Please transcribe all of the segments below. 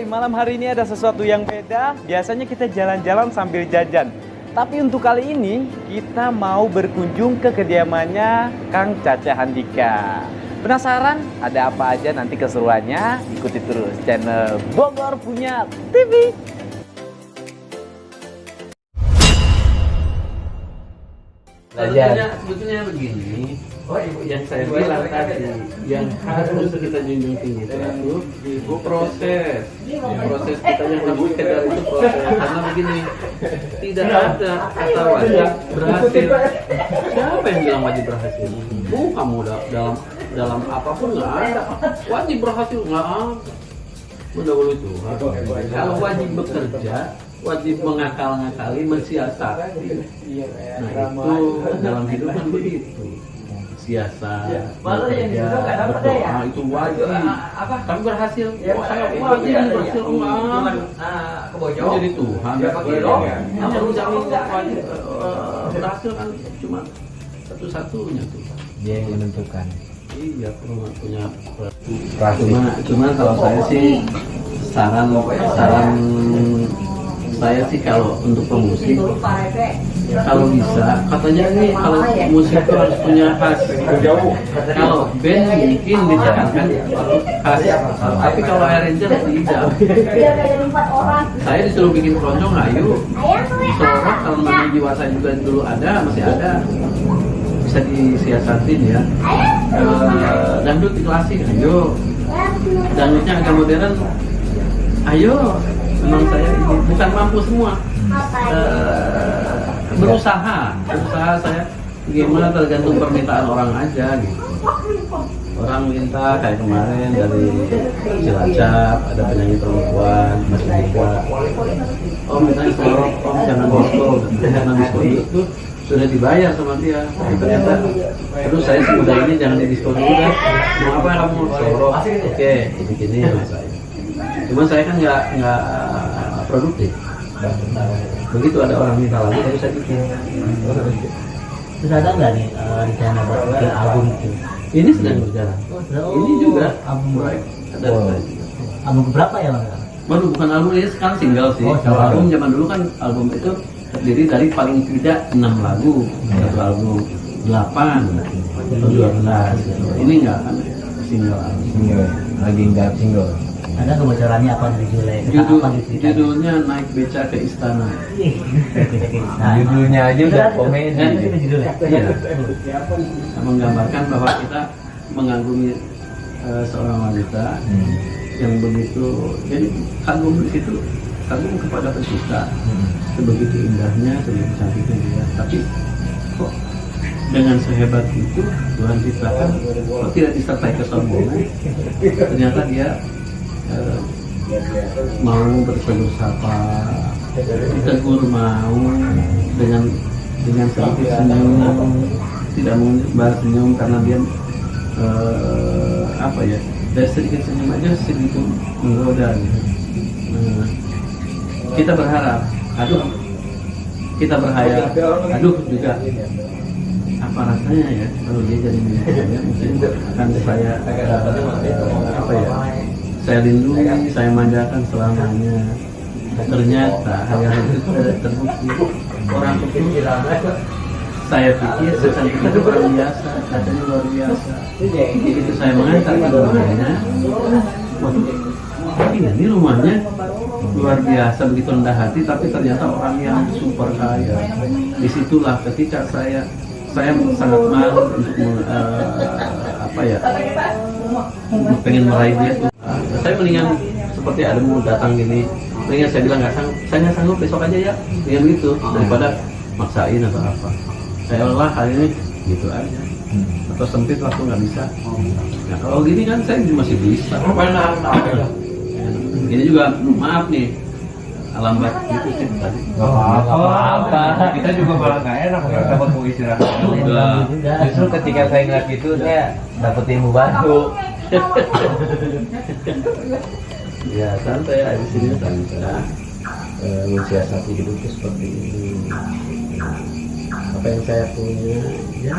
malam hari ini ada sesuatu yang beda. Biasanya kita jalan-jalan sambil jajan. Tapi untuk kali ini kita mau berkunjung ke kediamannya Kang Caca Handika. Penasaran ada apa aja nanti keseruannya? Ikuti terus channel Bogor Punya TV. Sebetulnya begini, yang saya bilang tadi, yang harus kita junjung tinggi itu proses kita yang lebih kejar itu proses. Karena begini, tidak ada kata wajib berhasil. Siapa yang bilang wajib berhasil? Kamu dalam apapun nggak ada wajib berhasil, nggak ada. Mendahulu itu. Kalau wajib bekerja, wajib mengakal-ngakali, mensiasati. Nah itu dalam hidup kan begitu. Siasat, bekerja, berdoa itu wajib. Tapi berhasil, saya wajib berhasil menjadi Tuhan. Yang menjamin wajib berhasil kan cuma satu-satunya tuh. Dia yang menentukan. Iya, punya cuma kalau saya sih saran saya sih kalau untuk pemusik kalau bisa katanya nih kalau musik itu harus punya khas. Kalau band mungkin dijalankan khas, tapi kalau arranger tidak. Saya disuruh bikin keroncong, ayo disorot. Kalau namanya jiwa saya juga dulu ada, masih ada, bisa disiasatin ya. Dangdut klasik, ayo. Dangdutnya agak modern, ayo. Memang saya ini bukan mampu semua. Berusaha saya gimana tergantung permintaan orang aja gitu. Orang minta kayak kemarin dari Cilacap ada penyanyi perempuan masih muda. Mintanya sorok, jangan diskon itu sudah dibayar sama dia. Tapi ternyata terus saya semudah ini jangan di diskon dulu dah. Mau apa kamu sorok? Oke, begini sama saya. Cuma saya kan nggak produktif. Begitu ada orang minta lagu, tapi saya bikin. Terus ada nggak nih rencana buat bikin album itu? Ini sedang berjalan. Ini juga album ada. Album berapa ya Mas? Baru bukan album, ini sekarang single sih. Kalau album zaman dulu kan album itu terdiri dari paling tidak 6 lagu. Satu album 8 atau 12. Ini enggak kan single album. Single, lagi nggak single. Ada kebocorannya apa judulnya? Judulnya Naik Beca ke Istana. Judulnya aja udah komedi. Iya. Menggambarkan bahwa kita mengagumi seorang wanita yang begitu. Jadi kagum di situ, kagum kepada pencipta. Sebegitu indahnya, sebegitu cantiknya dia. Tapi kok dengan sehebat itu Tuhan ciptakan, kok tidak disertai kesombongan? Ternyata dia mau bertegur sapa, ditegur mau dengan sedikit senyum, tidak mau balas senyum karena dia apa ya, dari sedikit senyum aja segitu menggoda gitu. Kita berharap, kita berhayal, juga apa rasanya ya kalau dia jadi milik saya, mungkin akan saya apa ya, saya lindungi, saya manjakan selamanya. Ternyata hal itu terbukti. Orang itu saya pikir secantik itu orang biasa, katanya luar biasa. Begitu saya mengantar ke rumahnya, waduh, ini rumahnya luar biasa, begitu rendah hati, tapi ternyata orang yang super kaya. Disitulah ketika saya sangat malu untuk apa ya, pengen meraih dia tuh. Saya mendingan seperti ada mau datang gini, mendingan saya bilang saya nggak sanggup, besok aja ya, dengan begitu daripada maksain atau apa. Saya olah hari ini gitu aja, atau sempit waktu nggak bisa. Nah kalau gini kan saya masih bisa. Ini juga maaf nih, lambat gitu sih tadi. Gak apa-apa. Kita juga malah nggak enak ya dapat mau istirahat. Justru ketika saya ngeliat gitu saya dapat ilmu baru. Ya santai aja di sini, santai. Mensiasati hidup seperti ini. Apa yang saya punya, ya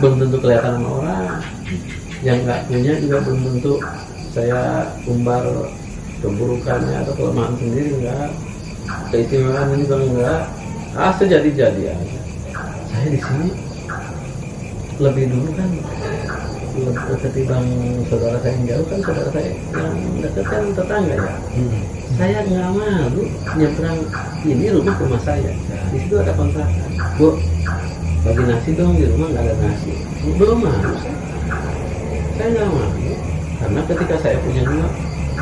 belum tentu kelihatan sama orang. Yang nggak punya juga belum tentu saya umbar keburukannya atau kelemahan sendiri enggak, keistimewaan juga enggak, sejadi-jadi aja. Saya di sini lebih dulu kan ketimbang saudara saya yang jauh, kan saudara saya yang dekat kan tetangga ya. Saya nggak malu nyebrang ini rumah saya, di situ ada kontrakan. Bu, bagi nasi dong, di rumah nggak ada nasi. Belum malu saya nggak malu, karena ketika saya punya rumah,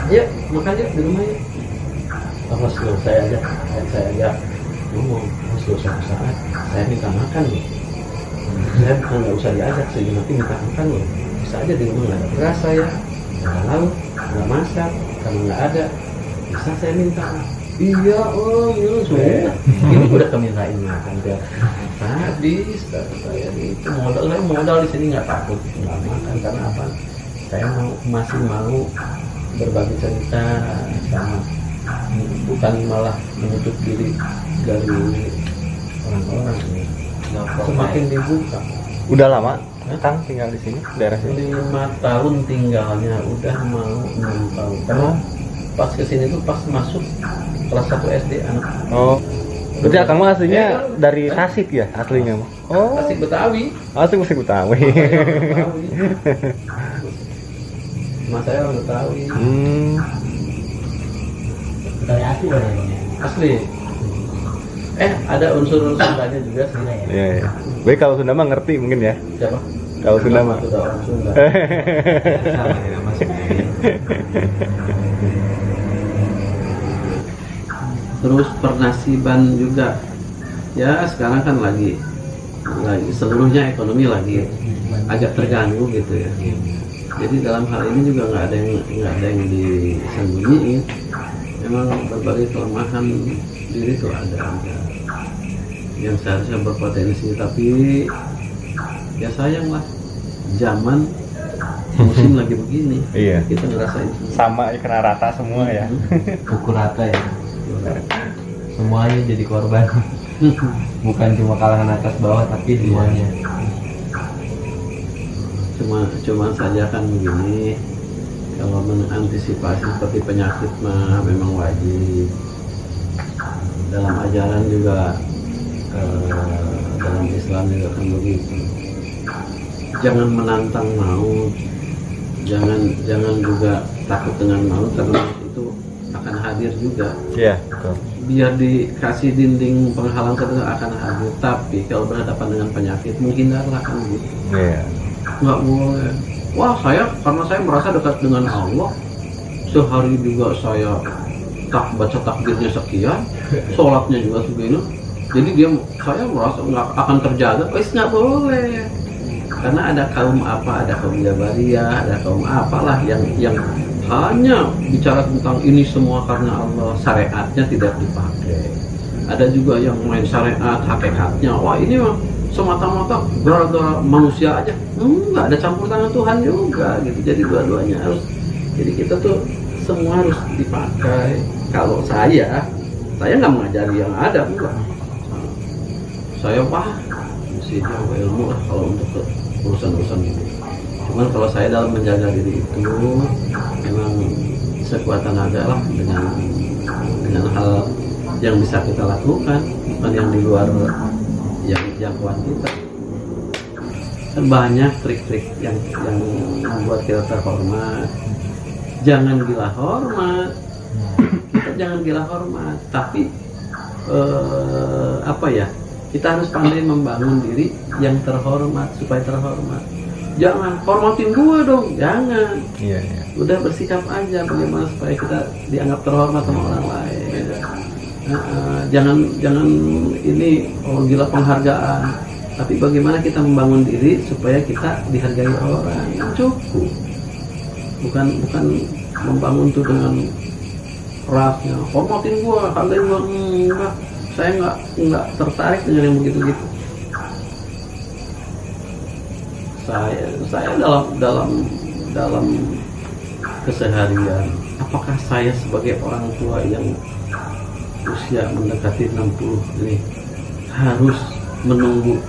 ya makan yuk di rumah ya. Pas saya aja ngomong, suatu saat saya minta makan loh. Saya bukan nggak usah diajak, saya nanti minta makan loh. Bisa aja di rumah nggak ada beras saya, nggak ada lauk, nggak masak, karena nggak ada. Bisa saya minta. Iya om, ya sudah. Ini udah kami mintain makan tiap habis. Saya itu modal di sini nggak takut nggak makan, karena apa? Saya masih mau berbagi cerita sama, bukan malah menutup diri dari orang-orang. Semakin dibuka. Udah lama Kang tinggal di sini, daerah sini? 5 tahun tinggalnya, udah mau 6 tahun. Karena pas kesini tuh pas masuk kelas 1 SD anak. Oh, berarti Akang mah aslinya dari Tasik ya aslinya mah? Oh, Tasik Betawi. asli musik Betawi. Mas saya orang Betawi. Betawi asli boleh Bang ya? Asli. Ada unsur Sundanya juga sih. Iya, iya. Baik, kalau Sunda mah ngerti mungkin ya. Siapa? Kalau Sunda mah. Sudah orang Sunda. Sama ya Mas. Terus pernasiban juga. Ya sekarang kan lagi seluruhnya ekonomi lagi agak terganggu gitu ya. Jadi dalam hal ini juga nggak ada yang disembunyiin. Memang berbagai kelemahan diri itu ada yang seharusnya berpotensi, tapi ya sayang lah, zaman musim lagi begini. Iya. Kita ngerasain Sama ya, kena rata semua ya. Pukul rata ya. Semuanya jadi korban. Bukan cuma kalangan atas bawah, tapi semuanya. Cuma saja kan begini, kalau mengantisipasi seperti penyakit mah memang wajib. Dalam ajaran juga, dalam Islam juga kan begitu. Jangan menantang maut, jangan juga takut dengan maut, karena itu akan hadir juga. Iya, betul. Biar dikasih dinding penghalang tertentu akan hadir, tapi kalau berhadapan dengan penyakit menghindarlah kan gitu. Iya. Nggak boleh. Wah, karena saya merasa dekat dengan Allah, sehari juga saya baca takbirnya sekian, sholatnya juga segini. Jadi saya merasa nggak akan terjaga. Nggak boleh. Karena ada kaum Jabariyah, ada kaum apalah yang hanya bicara tentang ini semua karena Allah, syariatnya tidak dipakai. Ada juga yang main syariat hakikatnya. Wah, ini mah semata-mata gara-gara manusia aja. Nggak ada campur tangan Tuhan juga gitu. Jadi dua-duanya harus. Jadi kita tuh semua harus dipakai. Kalau saya nggak mengajari yang ada, enggak. Saya mesti jauh ilmu lah kalau untuk urusan-urusan ini. Cuman kalau saya dalam menjaga diri itu memang sekuat tenaga lah dengan hal yang bisa kita lakukan, bukan yang di luar yang jangkauan kita. Kan banyak trik-trik yang membuat kita terhormat. Jangan gila hormat. Kita jangan gila hormat, tapi kita harus pandai membangun diri yang terhormat supaya terhormat. Jangan hormatin gue dong, jangan. Iya. Udah bersikap aja bagaimana supaya kita dianggap terhormat sama orang lain. Jangan ini gila penghargaan, tapi bagaimana kita membangun diri supaya kita dihargai orang. Cukup. Bukan membangun tuh dengan kerasnya. Hormatin gua, hargain gua, enggak. Saya enggak tertarik dengan yang begitu-gitu. Saya dalam keseharian, apakah saya sebagai orang tua yang usia mendekati 60 ini harus menunggu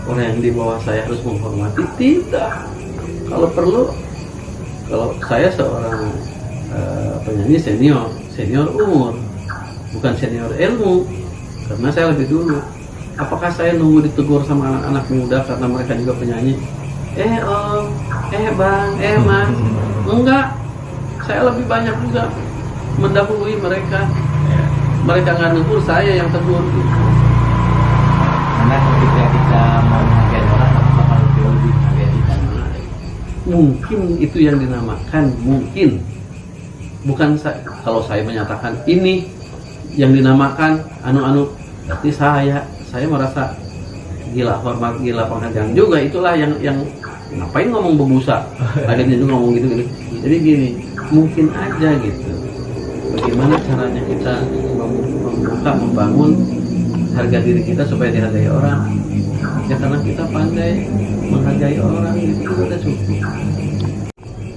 orang yang di bawah saya harus menghormati? Tidak. Kalau perlu, kalau saya seorang penyanyi senior umur, bukan senior ilmu, karena saya lebih dulu. Apakah saya nunggu ditegur sama anak-anak muda karena mereka juga penyanyi? Om, bang, mas, enggak. Saya lebih banyak juga mendahului mereka. Mereka nggak negur, saya yang tegur. Karena ketika kita mau menghargai orang, kita bakal lebih menghargai kita. Mungkin itu yang dinamakan, mungkin. Bukan kalau saya menyatakan ini yang dinamakan anu-anu, berarti saya merasa gila hormat, gila penghargaan juga. Itulah yang ngapain ngomong bebusa, akhirnya juga ngomong gitu. Jadi gini, mungkin aja gitu. Bagaimana caranya kita membangun harga diri kita supaya dihargai orang? Ya karena kita pandai menghargai orang, itu udah cukup.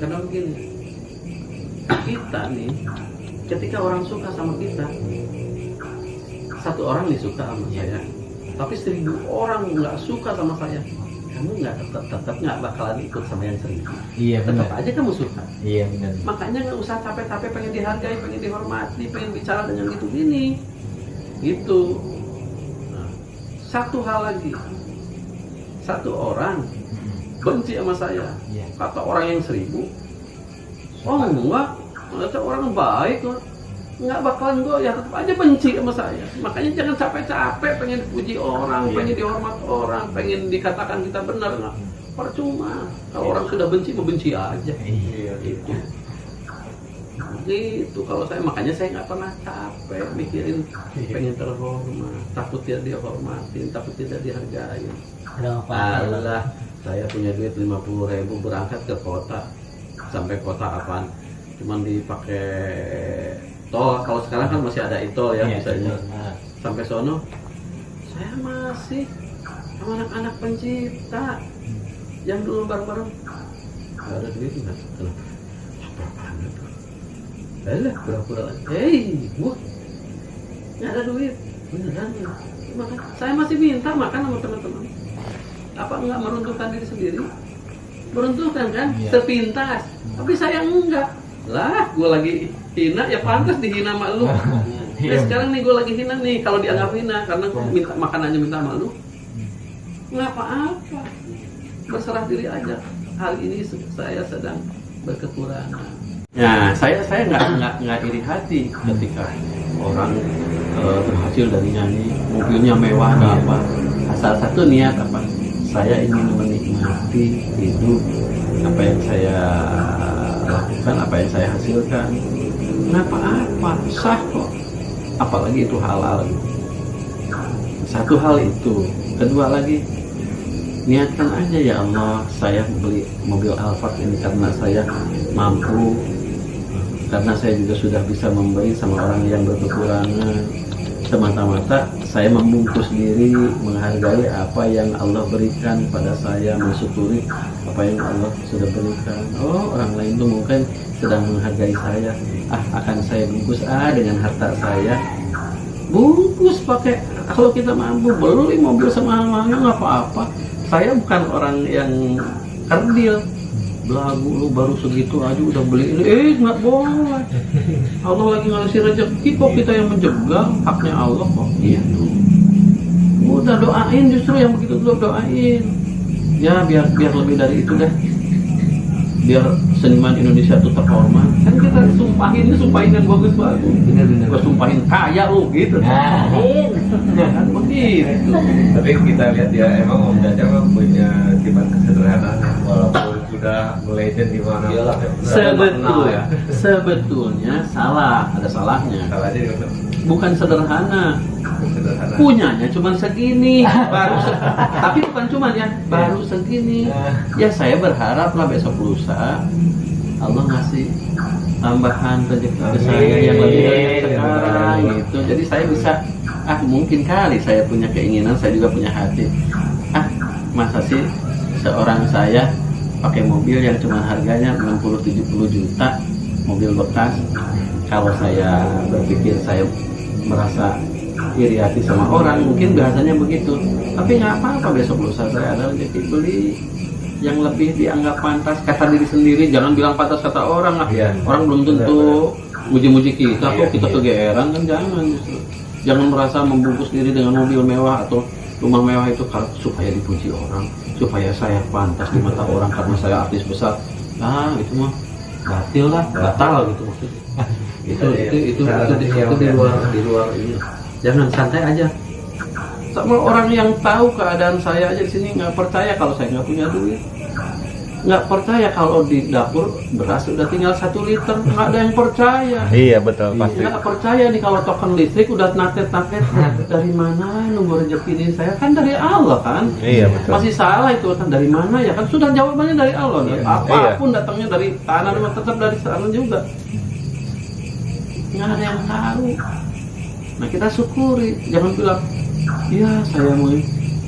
Karena begini, kita nih, ketika orang suka sama kita, satu orang nih suka sama saya, tapi 1000 orang nggak suka sama saya, kamu nggak tetap nggak bakalan ikut sama yang 1000. Iya benar. Tetap aja kamu suka. Iya benar. Makanya nggak usah capek-capek pengen dihargai, pengen dihormati, pengen bicara dengan gitu gini. Gitu. Nah, satu hal lagi, satu orang benci sama saya, Iya. kata orang yang 1000, oh enggak, ternyata orang baik kok, nggak bakalan gue ya tetap aja benci sama saya. Makanya jangan capek-capek pengen dipuji orang, Iya. pengen dihormat orang, pengen dikatakan kita benar, nggak percuma. Kalau orang sudah benci, mau benci aja. Iya. Gitu. Gitu kalau saya, makanya saya nggak pernah capek mikirin pengen terhormat, takut tidak dihormatin, takut tidak dihargai. Ada apa? Alah, saya punya duit 50.000 berangkat ke kota, sampai kota apaan? Cuman dipakai tol. Kalau sekarang kan masih ada e-tol ya, Iya, misalnya. benar. Sampai sono, saya masih sama anak-anak pencipta yang dulu bareng-bareng. Gak ada duit nggak? Kenapa? Apaan itu? Alah, pura-pura lagi. Hei, gua nggak ada duit, beneran ya? Makan. Saya masih minta makan sama teman-teman. Apa nggak meruntuhkan diri sendiri? Meruntuhkan kan? Iya. Sepintas. Tapi saya enggak. Lah, gue lagi hina, ya pantas dihina sama lu. Iya. Sekarang nih gue lagi hina nih, kalau dianggap hina karena gue minta makanannya minta sama lu. Nggak apa-apa. Berserah diri aja. Hal ini saya sedang berkekurangan. Nah, saya nggak iri hati ketika orang berhasil dari nyanyi, mobilnya mewah atau apa. Asal satu niat apa? Saya ingin menikmati hidup, apa yang saya lakukan, apa yang saya hasilkan. Kenapa sah kok? Apalagi itu halal. Satu hal itu. Kedua lagi, niatkan aja ya Allah, saya beli mobil Alphard ini karena saya mampu, karena saya juga sudah bisa memberi sama orang yang berkekurangan. Semata-mata saya membungkus diri, menghargai apa yang Allah berikan pada saya, mensyukuri apa yang Allah sudah berikan. Oh, orang lain tuh mungkin sedang menghargai saya. Akan saya bungkus dengan harta saya. Bungkus pakai, kalau kita mampu beli mobil semahal-mahalnya nggak apa-apa. Saya bukan orang yang kerdil. Belagu lu baru segitu aja udah beli ini, nggak boleh. Allah lagi ngasih rezeki kok, kita yang menjegal, haknya Allah kok. Iya tuh. Udah doain, justru yang begitu dulu doain. Ya biar lebih dari itu deh. Biar seniman Indonesia tuh terhormat. Kan kita sumpahin yang bagus-bagus. Bener-bener. Gua sumpahin kaya lu gitu. Nah. Kan begitu. Tapi kita lihat ya, emang Om Caca mah punya sifat kesederhanaan, walaupun sudah legend di mana. Sebetulnya salah, ada salahnya. Salahnya di mana? Bukan sederhana, Sederhana. punyanya cuma segini, tapi bukan cuma ya, baru segini. Ya saya berharap lah besok lusa Allah ngasih tambahan rezeki ke saya yang lebih dari yang sekarang gitu. Jadi saya bisa, mungkin kali saya punya keinginan, saya juga punya hati. Masa sih seorang saya pakai mobil yang cuma harganya 60-70 juta, mobil bekas. Kalau saya berpikir saya merasa iri hati sama orang, mungkin bahasanya begitu. Tapi nggak apa-apa, besok lusa saya ada rezeki beli yang lebih dianggap pantas kata diri sendiri, jangan bilang pantas kata orang lah. Iya. Orang belum tentu muji-muji kita kok, kita Iya. kegeeran kan, jangan justru. Jangan merasa membungkus diri dengan mobil mewah atau rumah mewah itu supaya dipuji orang, supaya saya pantas di mata orang karena saya artis besar. Ah, itu mah batil lah, batal gitu maksudnya. Itu di luar ini. Jangan, santai aja. Sama orang yang tahu keadaan saya aja di sini nggak percaya kalau saya nggak punya duit, nggak percaya kalau di dapur beras udah tinggal 1 liter, nggak ada yang percaya. Iya betul pasti. Nggak percaya nih kalau token listrik udah natet-natet. Dari mana nunggu rezeki ini saya, kan dari Allah kan. Iya betul. Masih salah itu kan, dari mana ya kan, sudah jawabannya dari Allah. Apapun datangnya dari tanah tetap dari sana juga. Nggak ada yang tahu. Nah kita syukuri, jangan bilang ya saya mau.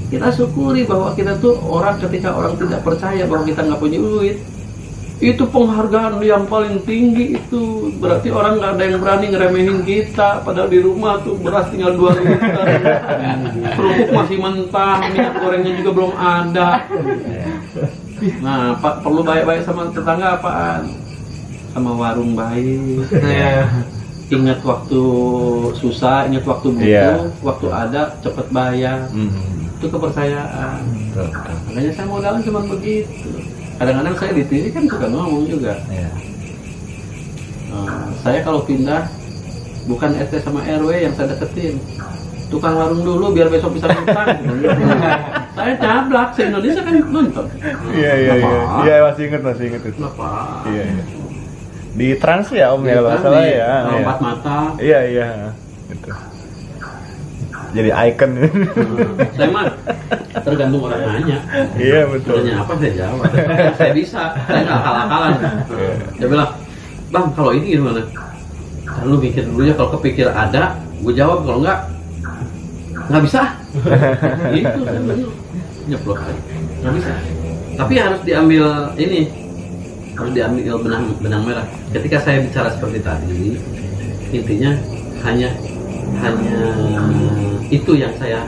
Kita syukuri bahwa kita tuh orang, ketika orang tidak percaya bahwa kita nggak punya duit, itu penghargaan yang paling tinggi. Itu berarti orang nggak ada yang berani ngeremehin kita, padahal di rumah tuh beras tinggal 2 liter, kerupuk masih mentah, minyak gorengnya juga belum ada. Nah Pak, perlu baik-baik sama tetangga apaan? Sama warung baik. Ingat waktu susah, ingat waktu butuh, Iya. waktu ada cepet bayar. Itu kepercayaan. Betul. Makanya saya modalan cuma begitu. Kadang-kadang saya di TV kan suka ngomong juga. Iya. Saya kalau pindah bukan RT sama RW yang saya deketin, tukang warung dulu biar besok bisa ngutang. Saya cablak, se-Indonesia kan nonton. Iya Kenapa? Iya masih inget itu. Kenapa? Iya. Di Trans ya Om ya kalau nggak salah Di ya. Lompat mata. Iya. Gitu. Jadi icon. Saya mah tergantung orang nanya. Iya betul. Nanya apa saya jawab. Saya bisa, saya nggak akal-akalan. Dia bilang, Bang kalau ini gimana? Kan lu mikir dulu ya, kalau kepikir ada, gue jawab, kalau nggak bisa. Gitu kan, nyeplok aja, nggak bisa. Tapi harus diambil ini, harus diambil benang merah. Ketika saya bicara seperti tadi, intinya hanya itu yang saya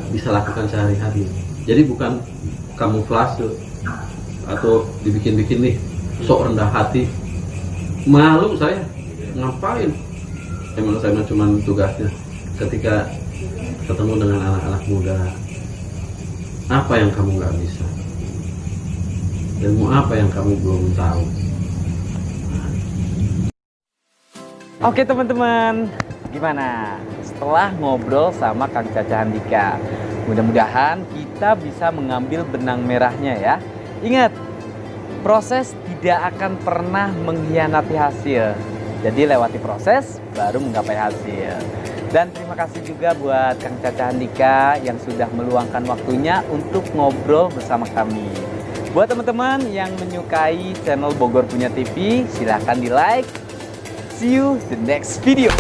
bisa lakukan sehari-hari. Jadi bukan kamuflase atau dibikin-bikin nih sok rendah hati. Malu saya, ngapain? Emang saya cuma tugasnya ketika ketemu dengan anak-anak muda, apa yang kamu nggak bisa, ilmu apa yang kamu belum tahu. Oke teman-teman, gimana setelah ngobrol sama Kang Caca Handika? Mudah-mudahan kita bisa mengambil benang merahnya ya. Ingat, proses tidak akan pernah mengkhianati hasil. Jadi lewati proses baru menggapai hasil. Dan terima kasih juga buat Kang Caca Handika yang sudah meluangkan waktunya untuk ngobrol bersama kami. Buat teman-teman yang menyukai channel Bogor Punya TV, silahkan di like. See you the next video.